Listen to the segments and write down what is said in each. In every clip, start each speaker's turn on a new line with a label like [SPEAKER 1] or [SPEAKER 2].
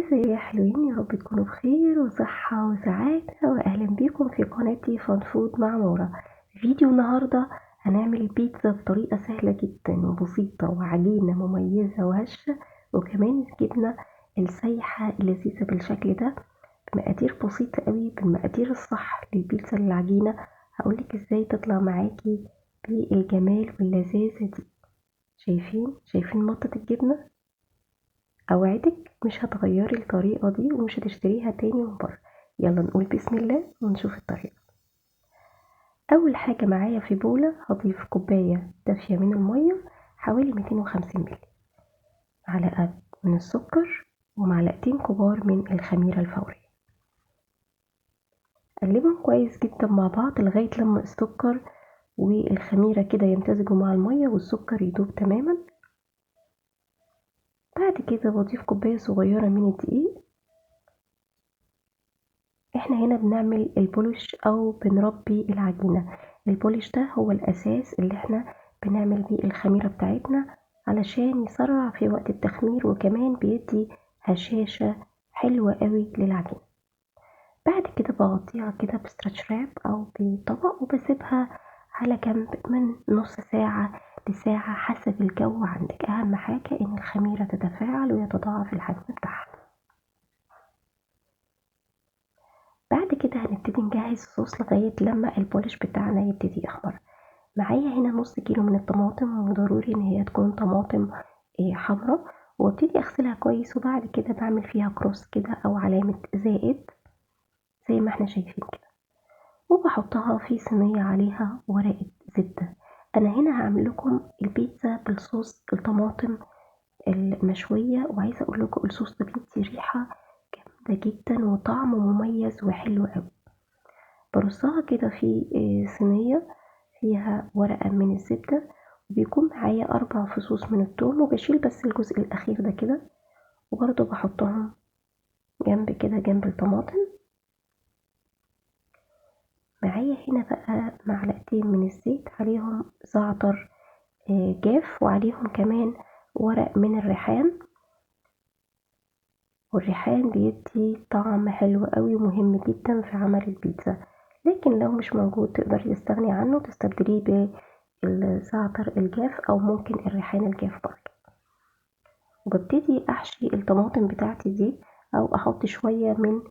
[SPEAKER 1] ازاي يا حلوين، يا رب تكونوا بخير وصحة وسعادة، وأهلا بيكم في قناتي فان فود مع مورا. فيديو النهاردة هنعمل بيتزا بطريقة سهلة جدا وبسيطة وعجينة مميزة وهشة، وكمان الجبنة السايحة اللذيذة بالشكل ده بمقادير بسيطة قوي، بالمقادير الصح للبيتزا العجينة. هقولك ازاي تطلع معاكي بالجمال واللذاذة دي. شايفين مطة الجبنة؟ اوعدك مش هتغيري الطريقة دي ومش هتشتريها تاني من بره. يلا نقول بسم الله ونشوف الطريقة. اول حاجة معايا في بولة هضيف كوباية دافية من المية، حوالي 250 مللي، معلقة من السكر ومعلقتين كبار من الخميرة الفورية. قلبهم كويس جدا مع بعض لغاية لما السكر والخميرة كده يمتزجوا مع المية والسكر يدوب تماما. بعد كده بضيف كوباية صغيرة من الدقيق. احنا هنا بنعمل البولش او بنربي العجينة. البولش ده هو الاساس اللي احنا بنعمل بيه الخميرة بتاعتنا علشان يسرع في وقت التخمير، وكمان بيدي هشاشة حلوة قوي للعجينة. بعد كده بغطيها كده بستراتش راب او بطبق وبسيبها على جنب من نص ساعة لساعة حسب الجو عندك. اهم حاجة ان الخميرة تتفاعل ويتضاعف الحجم بتاعها. بعد كده هنبتدي نجهز الصوص لغاية لما البولش بتاعنا يبتدي يخمر. معايا هنا نص كيلو من الطماطم، وضروري ان هي تكون طماطم حمرا، وابتدي اغسلها كويس، وبعد كده بعمل فيها كروس كده او علامة زائد زي ما احنا شايفين كده، وبحطها في صينية عليها ورقة زبدة. انا هنا هعمل لكم البيتزا بالصوص الطماطم المشوية، وعايزة اقول لكم الصوص ده بيدي ريحة جامدة جدا وطعم مميز وحلو قوي. برصها كده في صينية فيها ورقة من الزبدة، وبيكون معايا 4 فصوص من الثوم، وبشيل بس الجزء الأخير ده كده، وبرضه بحطهم جنب كده جنب الطماطم. معايا هنا بقى معلقتين من الزيت عليهم زعتر جاف، وعليهم كمان ورق من الريحان. والريحان بيدي طعم حلو قوي ومهم جدا في عمل البيتزا، لكن لو مش موجود تقدري تستغني عنه تستبدليه بالزعتر الجاف او ممكن الريحان الجاف برضه. وببتدي احشي الطماطم بتاعتي دي او احط شوية من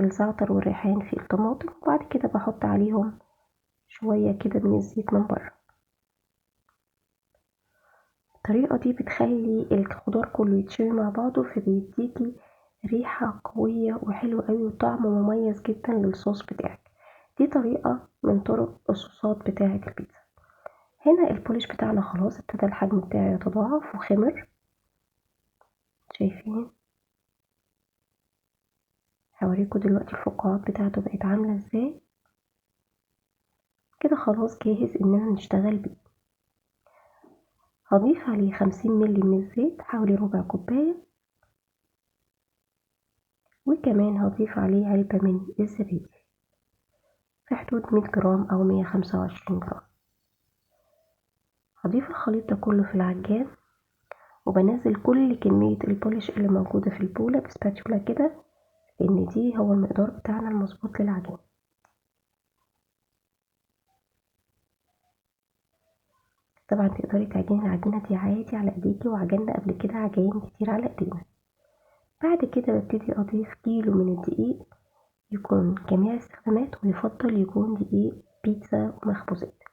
[SPEAKER 1] الزعتر والريحان في الطماطم، وبعد كده بحط عليهم شوية كده من الزيت من بره. الطريقة دي بتخلي الخضار كله يتشوي مع بعضه، فبيديكي ريحة قوية وحلوة قوي وطعم مميز جدا للصوص بتاعك. دي طريقة من طرق الصوصات بتاعة البيتزا. هنا البوليش بتاعنا خلاص ابتدى الحجم بتاعه يتضاعف وخمر. شايفين؟ هوريكم دلوقتي الفقاعات بتاعته بقت عاملة ازاي. كده خلاص جاهز اننا نشتغل بيه. هضيف عليه 50 مللي من الزيت، حوالي ربع كوباية، وكمان هضيف عليه علبة من الزبادي في حدود 100 جرام او 125 جرام. هضيف الخليط ده كله في العجان، وبنزل كل كمية البوليش اللي موجودة في البولة بسباتشولا كده، لان دي هو المقدار بتاعنا المظبوط للعجين. طبعا تقدري تعجني العجينة دي عادي على ايديكي، وعجننا قبل كده عجاين كتير على ايدينا. بعد كده ببتدي اضيف كيلو من الدقيق، يكون جميع استخدامات، ويفضل يكون دقيق بيتزا ومخبوزات،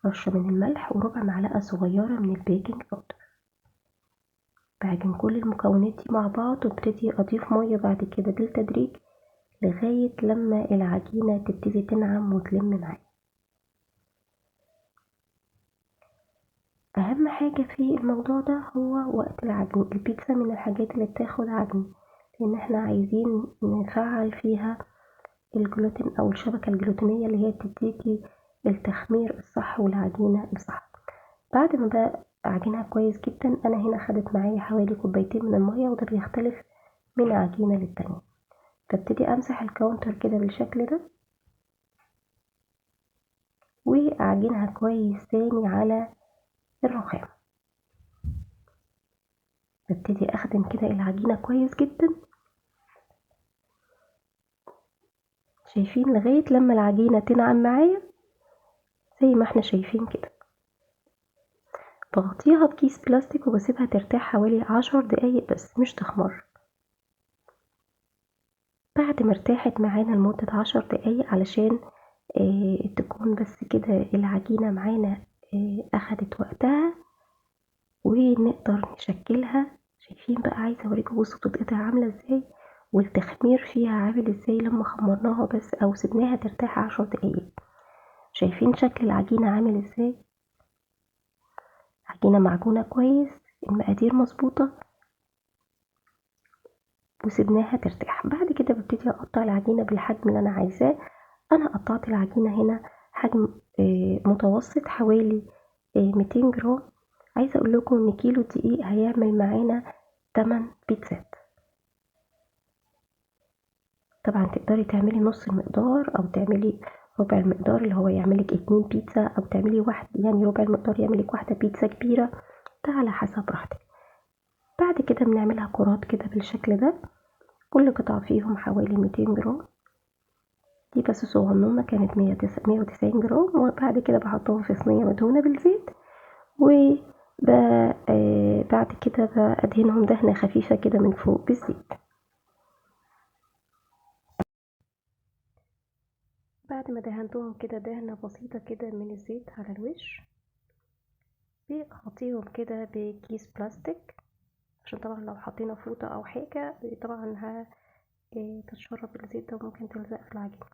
[SPEAKER 1] رشة من الملح وربع معلقة صغيرة من البيكنج باودر. بعجن كل المكونات دي مع بعض، وابتدي اضيف مية بعد كده بالتدريج لغاية لما العجينة تبتدي تنعم وتلم معايا. اهم حاجة في الموضوع ده هو وقت العجن. البيتزا من الحاجات اللي بتاخد عجن، لان احنا عايزين نفعل فيها الجلوتين او الشبكة الجلوتينية اللي هي بتديكي التخمير الصح والعجينة الصح. بعد ما بقى اعجنها كويس جدا، انا هنا خدت معايا حوالي كوبايتين من المية، وده بيختلف من عجينة للتانية. ببتدي امسح الكاونتر كده بالشكل ده، واعجنها كويس تاني على الرخام. ببتدي اخدم كده العجينة كويس جدا، شايفين لغاية لما العجينة تنعم معايا زي ما احنا شايفين كده. بغطيها بكيس بلاستيك وبسيبها ترتاح حوالي 10 دقايق بس، مش تخمر. بعد ما ارتاحت معانا لمدة 10 دقايق علشان تكون بس كده العجينة معانا اخدت وقتها ونقدر نشكلها. شايفين بقى، عايزة اوريكم بصوا بتبقى عاملة ازاي والتخمير فيها عامل ازاي لما خمرناها بس او سيبناها ترتاح 10 دقايق. شايفين شكل العجينة عامل ازاي؟ عجينة معجونة كويس، المقادير مظبوطة، وسيبناها ترتاح. بعد كده ببتدي اقطع العجينة بالحجم اللي انا عايزاه. انا قطعت العجينة هنا حجم متوسط، حوالي 200 جرام. عايزة اقول لكم ان كيلو دقيق هيعمل معانا 8 بيتزات. طبعا تقدري تعملي نص المقدار او تعملي ربع المقدار اللي هو يعملك 2 بيتزا، او تعملي واحد يعني ربع المقدار يعملك واحدة بيتزا كبيرة، ده على حسب راحتك. بعد كده بنعملها كرات كده بالشكل ده، كل قطعة فيهم حوالي 200 جرام. دي بس صغنونة كانت 190 جرام. وبعد كده بحطهم في صينية مدهونة بالزيت، بعد كده بدهنهم دهنة خفيفة كده من فوق بالزيت. بعد ما دهنتهم كده دهنة بسيطة كده من الزيت على الوش، بغطيهم كده بكيس بلاستيك، عشان طبعا لو حطينا فوطة او حاجة طبعا تتشرب الزيت ده وممكن تلزق في العجينة.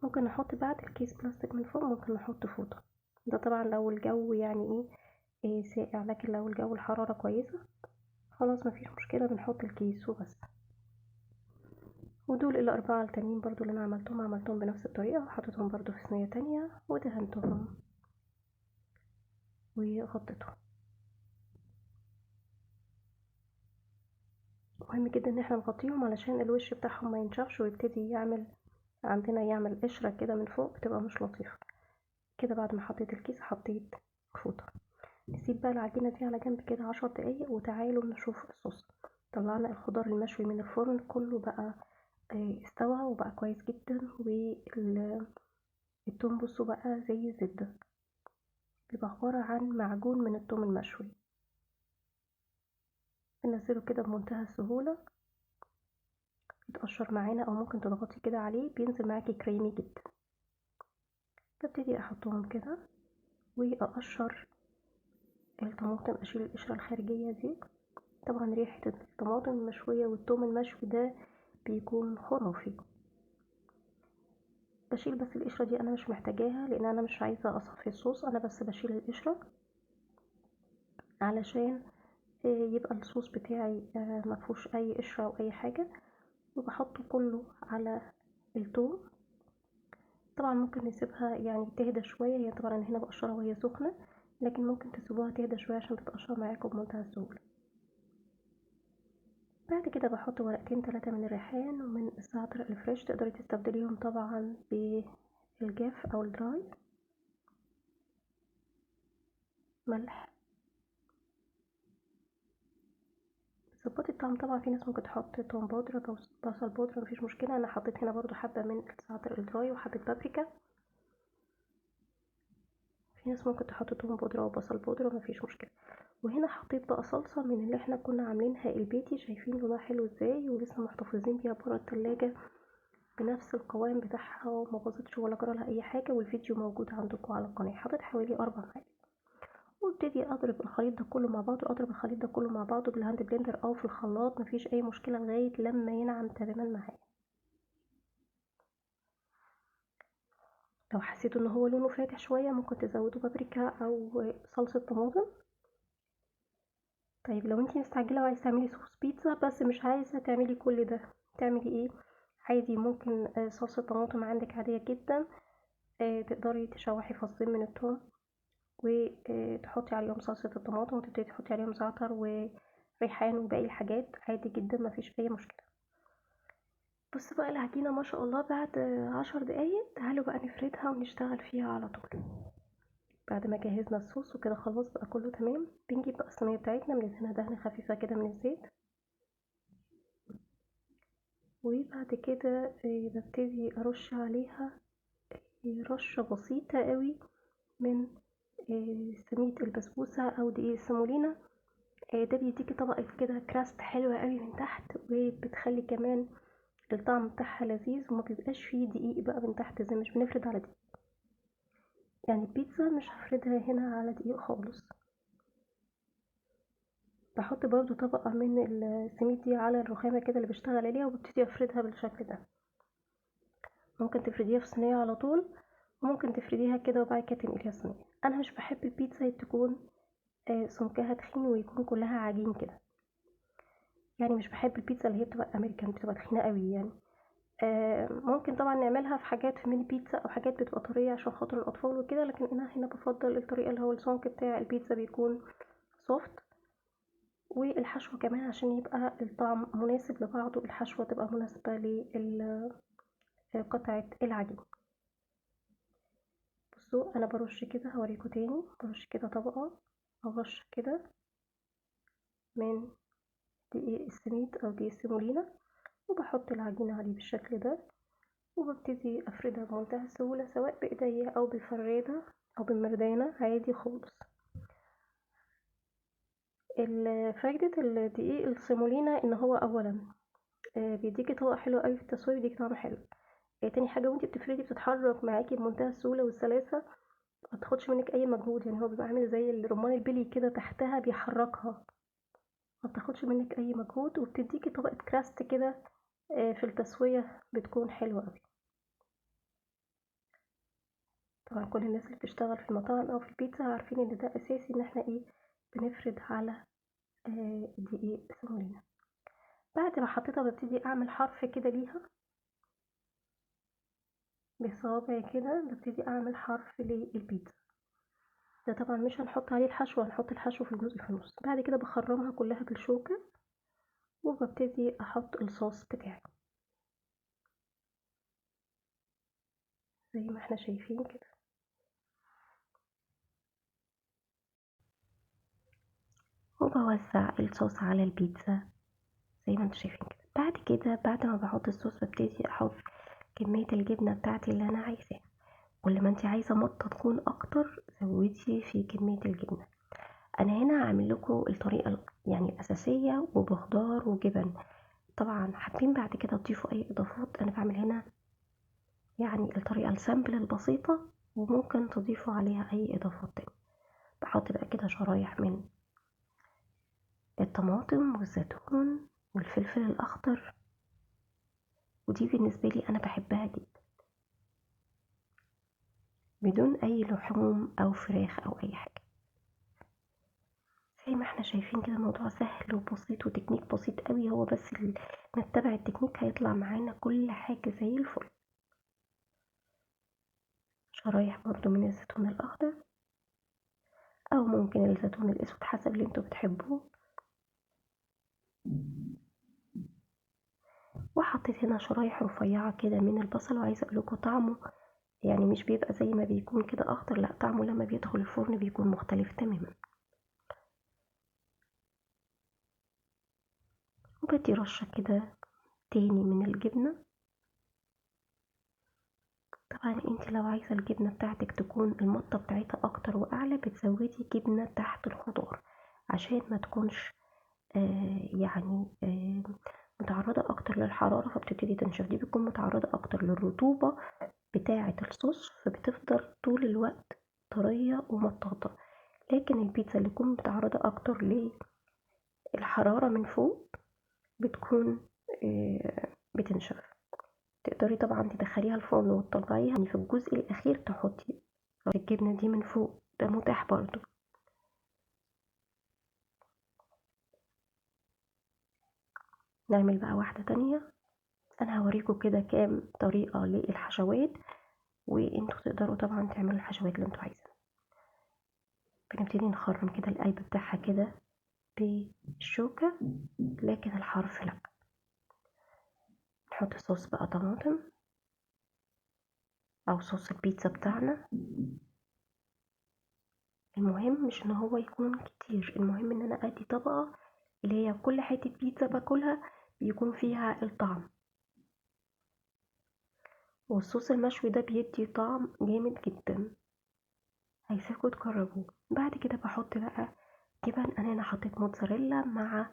[SPEAKER 1] ممكن نحط بعد الكيس بلاستيك من فوق، ممكن نحط فوطة، ده طبعا لو الجو يعني ايه ساقع. لكن لو الجو الحرارة كويسة خلاص مفيش مشكلة، بنحط الكيس وبس. ودول الأربعة التانيين برضو اللي أنا عملتهم بنفس الطريقة، وحطيتهم برضو في صينية تانية ودهنتهم وغطيتهم. مهم جدا ان احنا نغطيهم علشان الوش بتاعهم ما ينشفش ويبتدي يعمل قشرة كده من فوق، بتبقى مش لطيفة كده. بعد ما حطيت الكيس حطيت فوطة. نسيب بقى العجينة دي على جنب كده 10 دقايق، وتعالوا نشوف الصوص. طلعنا الخضار المشوي من الفرن كله بقى استوى وبقى كويس جدا. والثوم بصوا بقى زي الزبدة، بيبقى عبارة عن معجون من الثوم المشوي. بنزله كده بمنتهى السهولة، يتقشر معانا او ممكن تضغطي كده عليه بينزل معاكي كريمي جدا. ببتدي احطهم كده واقشر الطماطم، اشيل القشرة الخارجية دي. طبعا ريحة الطماطم المشوية والثوم المشوي ده بيكون خرافي. بشيل بس القشرة دي، انا مش محتاجاها لان انا مش عايزة اصفي الصوص، انا بس بشيل القشرة علشان يبقى الصوص بتاعي مفهوش اي قشرة او اي حاجة. وبحطه كله على الثوم. طبعا ممكن نسيبها يعني تهدى شوية، هي طبعا هنا بقشرها وهي سخنة، لكن ممكن تسيبوها تهدى شوية عشان تتقشر معاكم بمنتهى السهولة. بعد كده بحط ورقتين 3 من الريحان ومن الزعتر الفريش، تقدري تستبدليهم طبعا بالجاف او الدراي. ملح، ظبطي الطعم. طبعا في ناس ممكن تحط توم بودرة او بصل بودرة، مفيش مشكلة. انا حطيت هنا برضو حبة من الزعتر الدراي وحبة بابريكا. في ناس ممكن تحط توم بودرة او بصل بودرة، مفيش مشكلة. وهنا حطيت بقى صلصة من اللي احنا كنا عاملينها البيتي، شايفين لونها حلو ازاي، ولسه محتفظين بيها برا التلاجة بنفس القوام بتاعها وما باظتش ولا جرالها اي حاجة. والفيديو موجود عندكم على القناة. حطيت حوالي 4 معالق، وابتدي اضرب الخليط ده كله مع بعضه. اضرب الخليط ده كله مع بعضه بالهاند بلندر او في الخلاط، مفيش اي مشكلة لغاية لما ينعم تماما معايا. لو حسيتوا ان هو لونه فاتح شوية ممكن تزودوا بابريكا او صلصة طماطم. طيب لو انتي مستعجلة وعايزة تعملي صوص بيتزا بس مش عايزة تعملي كل ده، تعملي ايه؟ عادي ممكن صلصة طماطم عندك عادية جدا، تقدري تشوحي فصين من الثوم وتحطي عليهم صلصة الطماطم، وتبتدي تحطي عليهم زعتر وريحان وباقي الحاجات عادي جدا، مفيش اي مشكلة. بص بقى العجينة ما شاء الله بعد 10 دقايق. تعالوا بقى نفردها ونشتغل فيها على طول. بعد ما جهزنا الصوص وكده خلاص بقى كله تمام، بنجيب بقى الصينية بتاعتنا ندهنها دهنة خفيفة كده من الزيت، وبعد كده ببتدي ارش عليها رشة بسيطة قوي من سميد البسبوسة او دقيق السيمولينا. ده بيديكي طبقة كده كراست حلوة قوي من تحت، وبتخلي كمان الطعم بتاعها لذيذ، وما بيبقاش فيه دقيق بقى من تحت زي مش بنفرد على دقيق. يعني البيتزا مش هفردها هنا على دقيق خالص. باحط برضه طبقة من السميد دي على الرخامة كده اللي باشتغل عليها، وبابتدي افردها بالشكل ده. ممكن تفرديها في صينية على طول، وممكن تفرديها كده وبعد كده تنقليها صينية. انا مش بحب البيتزا تكون سمكها تخين ويكون كلها عجين كده، يعني مش بحب البيتزا اللي هي بتبقى امريكان بتبقى تخينة قوي يعني. ممكن طبعا نعملها في حاجات في ميني بيتزا او حاجات بتبقى طرية عشان خاطر الاطفال وكده، لكن انا هنا بفضل الطريقة اللي هو السمك بتاع البيتزا بيكون سوفت، والحشوة كمان عشان يبقى الطعم مناسب لبعضه، الحشوة تبقى مناسبة لقطعة العجين. بصوا انا برش كده، هوريكم تاني، برش كده طبقة او رش كده من دقيق السميد او دقيق السيمولينا، وبحط العجينة عليه بالشكل ده، وببتدي افردها بمنتهى السهولة سواء بايديا او بالفرادة او بالمردانة عادي خالص. فايدة الدقيق السيمولينا ان هو اولا بيديكي طبقة حلوة قوي في التسوية، بيديكي طعم حلو. تاني حاجة وانتي بتفردي بتتحرك معاكي بمنتهى السهولة والسلاسة، ما تاخدش منك اي مجهود، يعني هو بيبقى عامل زي الرمان البلي كده تحتها بيحركها، ما بتاخدش منك اي مجهود، وبتديكي طبقة كراست كده في التسوية بتكون حلوة قوي. طبعا كل الناس اللي بتشتغل في المطاعم او في البيتزا عارفين ان ده اساسي ان احنا بنفرد على دقيق سيمولينا. بعد ما حطيتها ببتدي اعمل حرف كده ليها بصوابعي كده، ببتدي اعمل حرف للبيتزا. ده طبعا مش هنحط عليه الحشو، هنحط الحشو في الجزء في النص. بعد كده بخرمها كلها بالشوكة، وببتدي احط الصوص بتاعي زي ما احنا شايفين كده، وبوزع الصوص على البيتزا زي ما انتوا شايفين كده. بعد كده بعد ما بحط الصوص ببتدي احط كمية الجبنة بتاعتي اللي انا عايزاها. كل ما انت عايزة مطة تكون اكتر زودي في كمية الجبنة. انا هنا هعمل لكم الطريقة يعني الاساسية وبخضار وجبن. طبعا حابين بعد كده تضيفوا اي اضافات، انا بعمل هنا يعني الطريقة السامبل البسيطة، وممكن تضيفوا عليها اي اضافات تانية. بحط بقى كده شرايح من الطماطم والزيتون والفلفل الاخضر، ودي بالنسبة لي انا بحبها جدا بدون اي لحوم او فراخ او اي حاجة. زي ما احنا شايفين كده الموضوع سهل وبسيط وتكنيك بسيط قوي، هو بس نتبع التكنيك هيطلع معانا كل حاجة زي الفل. شرايح برضو من الزيتون الاخضر او ممكن الزيتون الاسود حسب اللي انتوا بتحبوه. وحطيت هنا شرايح رفيعة كده من البصل، وعايزة اقولكوا طعمه يعني مش بيبقى زي ما بيكون كده اخضر، لا طعمه لما بيدخل الفرن بيكون مختلف تماما. وبدي رشة كده تاني من الجبنة. طبعا انت لو عايزة الجبنة بتاعتك تكون المطة بتاعتها اكتر واعلى بتزودي جبنة تحت الخضار عشان ما تكونش يعني متعرضة اكتر للحرارة فبتبتدي تنشف. دي بتكون متعرضة اكتر للرطوبة بتاعة الصوص فبتفضل طول الوقت طرية ومطاطة. لكن البيتزا اللي تكون متعرضة اكتر للحرارة من فوق بتكون بتنشف. تقدري طبعا تدخليها الفرن وتطلعيها يعني في الجزء الاخير تحطي الجبنة دي من فوق، ده متاح برضو. نعمل بقى واحدة تانية، انا هوريكم كده كام طريقة للحشوات، وانتوا تقدروا طبعا تعملوا الحشوات اللي انتوا عايزينها. بنبتدي نخرم كده القلب بتاعها كده بالشوكة، لكن الحرف لا. نحط صوص بقى طماطم او صوص البيتزا بتاعنا، المهم مش ان هو يكون كتير، المهم ان انا ادي طبقة اللي هي كل حتة بيتزا باكلها بيكون فيها الطعم. والصوص المشوي ده بيدي طعم جامد جدا، عايزاكوا تجربوه. بعد كده بحط بقى جبن. انا حطيت موتزاريلا مع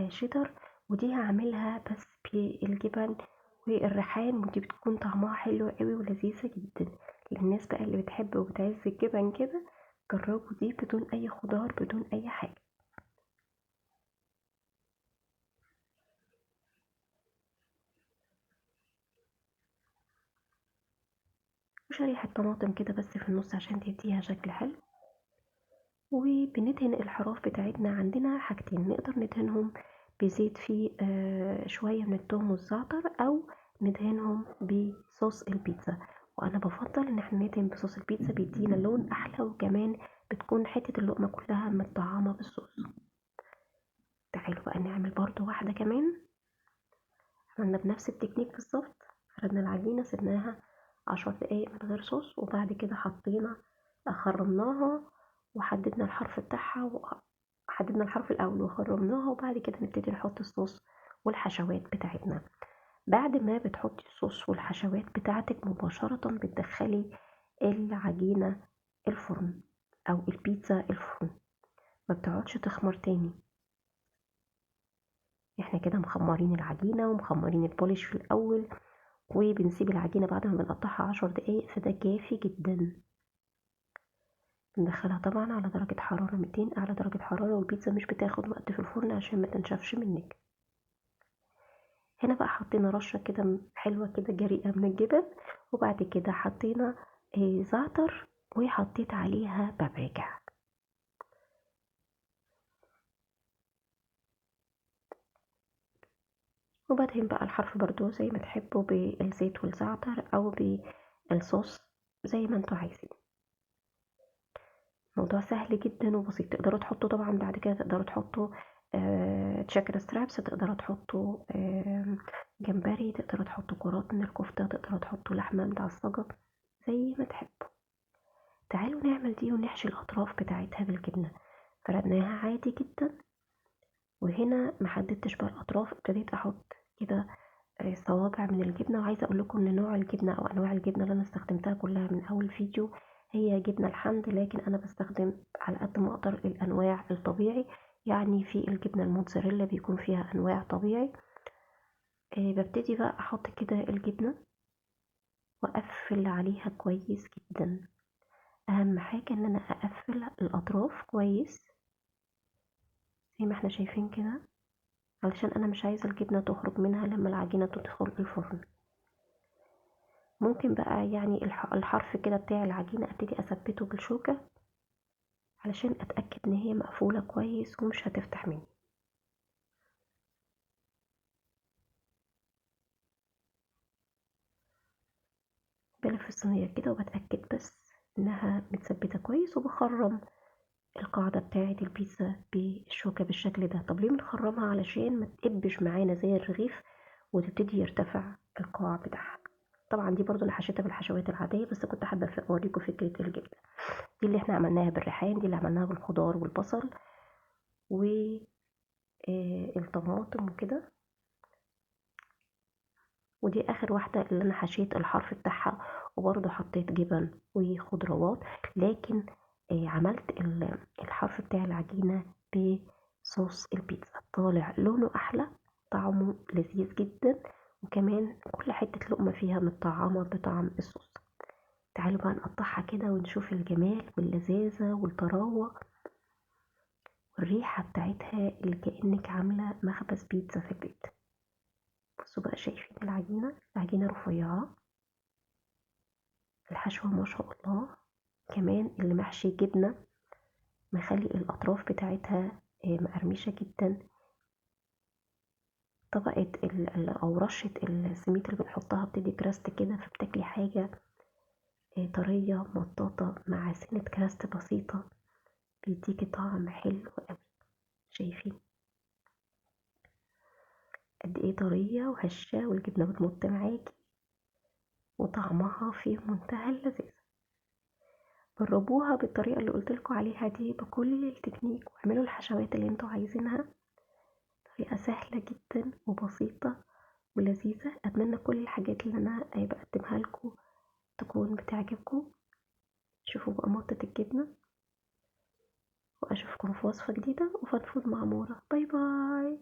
[SPEAKER 1] شيدر، ودي هعملها بس بالجبن والريحان، ودي بتكون طعمها حلو قوي ولذيذة جدا للناس بقى اللي بتحب وبتعز الجبن كده. جربوا دي بدون اي خضار بدون اي حاجة. وشريحة طماطم كده بس في النص عشان تديها شكل حلو. وبندهن الحراف بتاعتنا، عندنا حاجتين نقدر ندهنهم بزيت فيه شوية من التوم والزعتر، أو ندهنهم بصوص البيتزا. وأنا بفضل إن احنا ندهن بصوص البيتزا، بيدينا لون أحلى، وكمان بتكون حتة اللقمة كلها متطعمة بالصوص. تعالوا بقى نعمل برضو واحدة كمان. عملنا بنفس التكنيك بالظبط. فردنا العجينة سيبناها 10 دقايق من غير صوص، وبعد كده خرمناها وحددنا الحرف بتاعها، وحددنا الحرف الأول وخرمناها، وبعد كده نبتدي نحط الصوص والحشوات بتاعتنا. بعد ما بتحطي الصوص والحشوات بتاعتك مباشرة بتدخلي العجينة الفرن أو البيتزا الفرن، ما بتقعدش تخمر تاني. احنا كده مخمرين العجينة ومخمرين البوليش في الأول، وبنسيب العجينة بعد ما بنقطعها 10 دقايق، فده كافي جدا. بندخلها طبعا على درجة حرارة 200 أعلى درجة حرارة، والبيتزا مش بتاخد وقت في الفرن عشان ما تنشفش منك. هنا بقى حطينا رشة كده حلوة كده جريئة من الجبن، وبعد كده حطينا زعتر، وحطيت عليها بابريكا. وبدهن بقى الحرف برضو زي ما تحبوا بالزيت والزعتر أو بالصوص زي ما انتوا عايزين. موضوع سهل جدا وبسيط. تقدروا تحطوا طبعا بعد كده تقدروا تحطوا تشيكن سترابس، تقدروا تحطوا جمبري، تقدروا تحطوا كرات من الكفتة، تقدروا تحطوا لحمة متعصجة زي ما تحبوا. تعالوا نعمل دي ونحشي الأطراف بتاعتها بالجبنة. فردناها عادي جدا، وهنا محددتش بقى الأطراف، ابتديت أحط كده صوابع من الجبنة. وعايزة أقول لكم إن نوع الجبنة أو أنواع الجبنة اللي أنا استخدمتها كلها من أول فيديو هي جبنة الحمد، لكن أنا بستخدم على قد ما أقدر الأنواع الطبيعي. يعني في الجبنة الموتزاريلا بيكون فيها أنواع طبيعي. ببتدي بقى أحط كده الجبنة وأقفل عليها كويس جدا. أهم حاجة إن أنا أقفل الأطراف كويس زي ما احنا شايفين كده، علشان أنا مش عايزة الجبنة تخرج منها لما العجينة تدخل الفرن. ممكن بقى يعني الحرف كده بتاع العجينة ابتدي اثبته بالشوكة علشان اتأكد ان هي مقفولة كويس ومش هتفتح مني. بلف الصينية كده وبتأكد بس انها متثبتة كويس، وبخرم القاعدة بتاعة البيتزا بالشوكة بالشكل ده. طب ليه بنخرمها؟ علشان ما تقبش معانا زي الرغيف وتبتدي يرتفع القاع بتاعها. طبعا دي برضو انا حشيتها بالحشوات العادية، بس كنت حابة اوريكم فكرة الجبنة دي اللي احنا عملناها بالريحان، دي اللي عملناها بالخضار والبصل والطماطم وكده. ودي اخر واحدة اللي انا حشيت الحرف بتاعها، وبرضه حطيت جبن وخضروات. لكن عملت الحرف بتاع العجينة بصوص البيتزا، طالع لونه احلى، طعمه لذيذ جدا، وكمان كل حتة لقمة فيها متطعمة بطعم الصوص. تعالوا بقى نقطعها كده ونشوف الجمال واللذاذة والطراوة والريحة بتاعتها اللي كأنك عاملة مخبز بيتزا في البيت. بصوا بقى، شايفين العجينة رفيعة، الحشوة ما شاء الله، كمان اللي محشي جبنة مخلي الأطراف بتاعتها مقرمشة جدا. طبقة أو رشة السميد اللي بنحطها بتدي كراست كده، فبتاكلي حاجة طرية مطاطة مع سنة كراست بسيطة، بيديكي طعم حلو قوي. شايفين قد ايه طرية وهشة، والجبنة بتمط معاكي، وطعمها في منتهى اللذاذة. جربوها بالطريقة اللي قلتلكوا عليها دي بكل التكنيك، واعملوا الحشوات اللي انتوا عايزينها. طريقة سهلة جدا وبسيطة ولذيذة. اتمنى كل الحاجات اللي انا بقدمها لكم تكون بتعجبكم. شوفوا بقى مطة الجبنة، واشوفكم في وصفة جديدة وفضفض مع مورا. باي باي.